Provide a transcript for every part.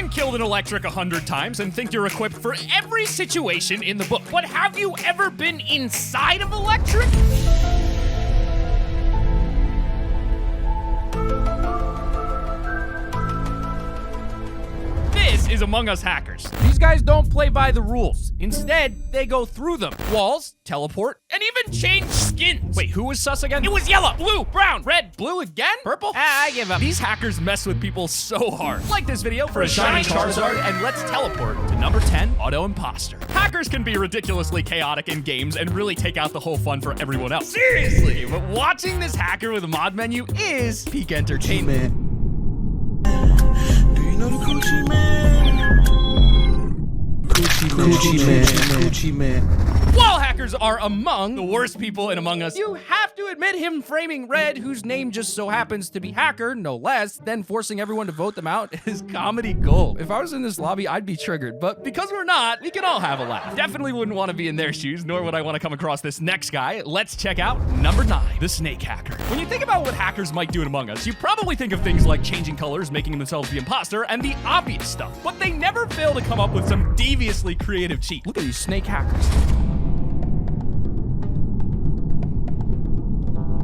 been killed in Electric 100 times and think you're equipped for every situation in the book. But have you ever been inside of Electric? This is Among Us hackers. These guys don't play by the rules. Instead, they go through them. Walls, teleport, and even change skins. Wait, who was sus again? It was yellow, blue, brown, red, blue again? Purple? I give up. These hackers mess with people so hard. Like this video for a shiny Charizard, and let's teleport to number 10, Auto Imposter. Hackers can be ridiculously chaotic in games and really take out the whole fun for everyone else. Seriously, but watching this hacker with a mod menu is peak entertainment. Do you know the Gucci man? Gucci man. While hackers are among the worst people in Among Us, you have to admit him framing Red, whose name just so happens to be Hacker, no less, then forcing everyone to vote them out is comedy gold. If I was in this lobby, I'd be triggered, but because we're not, we can all have a laugh. Definitely wouldn't want to be in their shoes, nor would I want to come across this next guy. Let's check out number 9, the Snake Hacker. When you think about what hackers might do in Among Us, you probably think of things like changing colors, making themselves the imposter, and the obvious stuff, but they never fail to come up with some deviously creative cheat. Look at these snake hackers.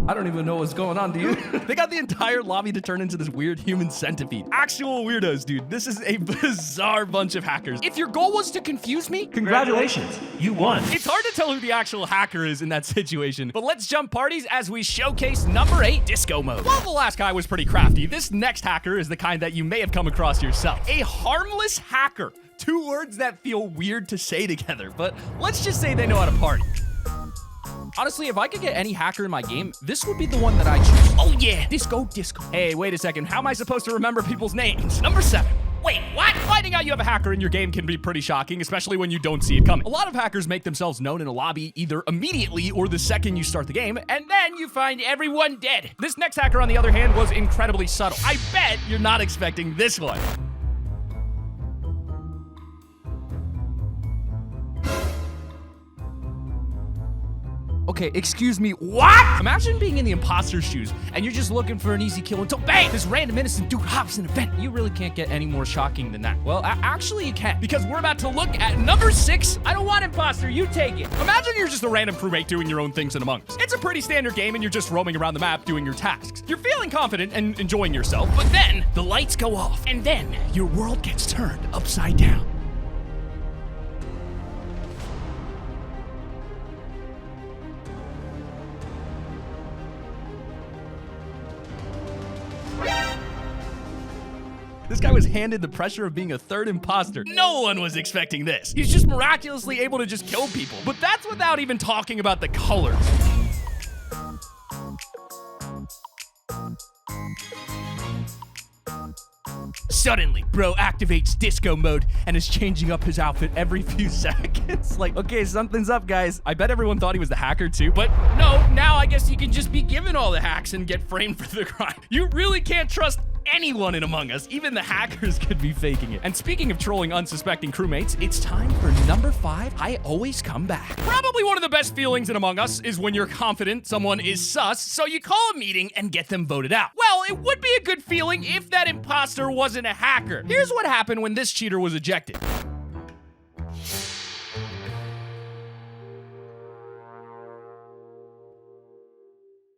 I don't even know what's going on, do you? They got the entire lobby to turn into this weird human centipede. Actual weirdos, dude. This is a bizarre bunch of hackers. If your goal was to confuse me, Congratulations, you won. it's hard to tell who the actual hacker is in that situation. But let's jump parties as we showcase number 8, Disco Mode. While the last guy was pretty crafty, this next hacker is the kind that you may have come across yourself. A harmless hacker. 2 words that feel weird to say together, but let's just say they know how to party. Honestly, if I could get any hacker in my game, this would be the one that I choose. Oh yeah, Disco. Hey, wait a second. How am I supposed to remember people's names? Number 7. Wait, what? Finding out you have a hacker in your game can be pretty shocking, especially when you don't see it coming. A lot of hackers make themselves known in a lobby either immediately or the second you start the game, and then you find everyone dead. This next hacker, on the other hand, was incredibly subtle. I bet you're not expecting this one. Okay, excuse me, what? Imagine being in the imposter's shoes and you're just looking for an easy kill until bang, this random innocent dude hops in a vent. You really can't get any more shocking than that. Well, actually you can, because we're about to look at number 6. I don't want imposter, you take it. Imagine you're just a random crewmate doing your own things in Among Us. It's a pretty standard game and you're just roaming around the map doing your tasks. You're feeling confident and enjoying yourself, but then the lights go off and then your world gets turned upside down. This guy was handed the pressure of being a third imposter. No one was expecting this. He's just miraculously able to just kill people. But that's without even talking about the colors. Suddenly, bro activates disco mode and is changing up his outfit every few seconds. Like, okay, something's up, guys. I bet everyone thought he was the hacker too, but no, now I guess you can just be given all the hacks and get framed for the crime. You really can't trust anyone in Among Us. Even the hackers could be faking it. And speaking of trolling unsuspecting crewmates, it's time for number 5, I always come back. Probably one of the best feelings in Among Us is when you're confident someone is sus, so you call a meeting and get them voted out. Well, it would be a good feeling if that imposter wasn't a hacker. Here's what happened when this cheater was ejected.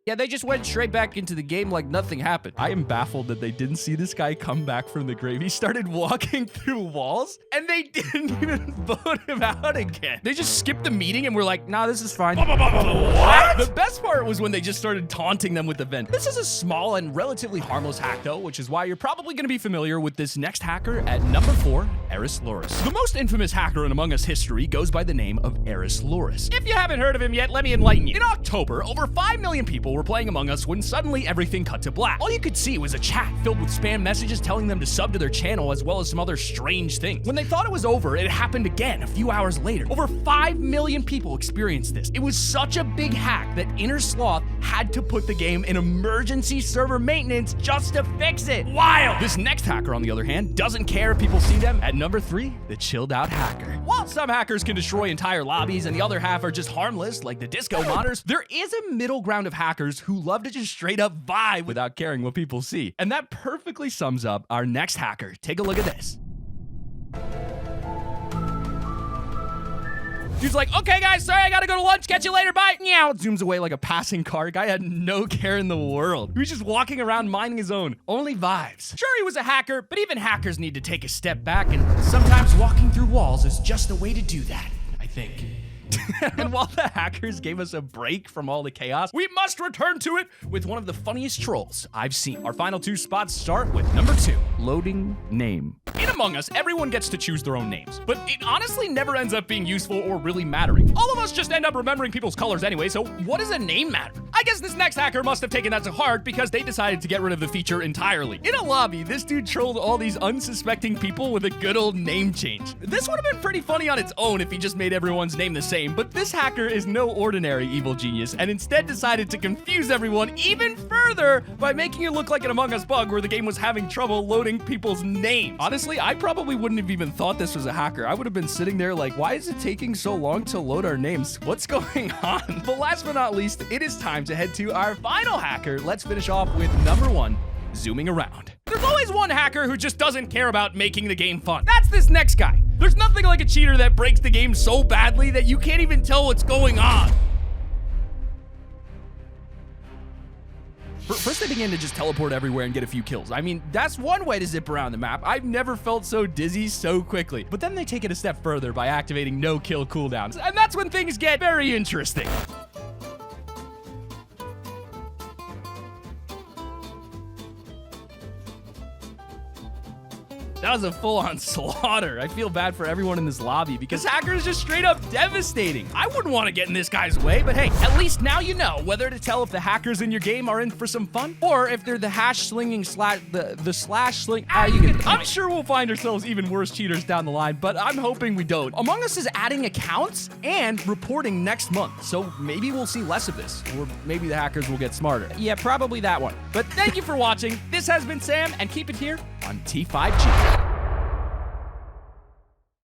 Yeah, they just went straight back into the game like nothing happened. I am baffled that they didn't see this guy come back from the grave. He started walking through walls and they didn't even vote him out again. They just skipped the meeting and were like, nah, this is fine. What? The best part was when they just started taunting them with the vent. This is a small and relatively harmless hack though, which is why you're probably gonna be familiar with this next hacker at number 4, Eris Loris. The most infamous hacker in Among Us history goes by the name of Eris Loris. If you haven't heard of him yet, let me enlighten you. In October, over 5 million people were playing Among Us when suddenly everything cut to black. All you could see was a chat filled with spam messages telling them to sub to their channel as well as some other strange things. When they thought it was over, it happened again a few hours later. Over 5 million people experienced this. It was such a big hack that Inner Sloth had to put the game in emergency server maintenance just to fix it. Wild! This next hacker, on the other hand, doesn't care if people see them. At number 3, the chilled out hacker. While some hackers can destroy entire lobbies and the other half are just harmless, like the disco modders, there is a middle ground of hackers who love to just straight up vibe without caring what people see. And that perfectly sums up our next hacker. Take a look at this. Dude's like, okay, guys, sorry, I gotta go to lunch. Catch you later. Bye. Meow. Zooms away like a passing car. Guy had no care in the world. He was just walking around minding his own. Only vibes. Sure, he was a hacker, but even hackers need to take a step back, and sometimes walking through walls is just a way to do that, I think. And while the hackers gave us a break from all the chaos, we must return to it with one of the funniest trolls I've seen. Our final 2 spots start with number 2, loading name. In Among Us, everyone gets to choose their own names, but it honestly never ends up being useful or really mattering. All of us just end up remembering people's colors anyway, so what does a name matter? I guess this next hacker must have taken that to heart because they decided to get rid of the feature entirely. In a lobby, this dude trolled all these unsuspecting people with a good old name change. This would have been pretty funny on its own if he just made everyone's name the same, but this hacker is no ordinary evil genius and instead decided to confuse everyone even further by making it look like an Among Us bug where the game was having trouble loading people's names. Honestly, I probably wouldn't have even thought this was a hacker. I would have been sitting there like, why is it taking so long to load our names? What's going on? But last but not least, it is time to head to our final hacker. Let's finish off with number 1, zooming around. There's always one hacker who just doesn't care about making the game fun. That's this next guy. There's nothing like a cheater that breaks the game so badly that you can't even tell what's going on. First, they began to just teleport everywhere and get a few kills. I mean, that's one way to zip around the map. I've never felt so dizzy so quickly. But then they take it a step further by activating no kill cooldowns. And that's when things get very interesting. That was a full-on slaughter. I feel bad for everyone in this lobby because hacker is just straight up devastating. I wouldn't want to get in this guy's way, but hey, at least now you know whether to tell if the hackers in your game are in for some fun or if they're the hash slinging the slash sling. I'm sure we'll find ourselves even worse cheaters down the line, but I'm hoping we don't. Among Us is adding accounts and reporting next month, so maybe we'll see less of this, or maybe the hackers will get smarter. Yeah, probably that one. But thank you for watching. This has been Sam, and keep it here on T5G.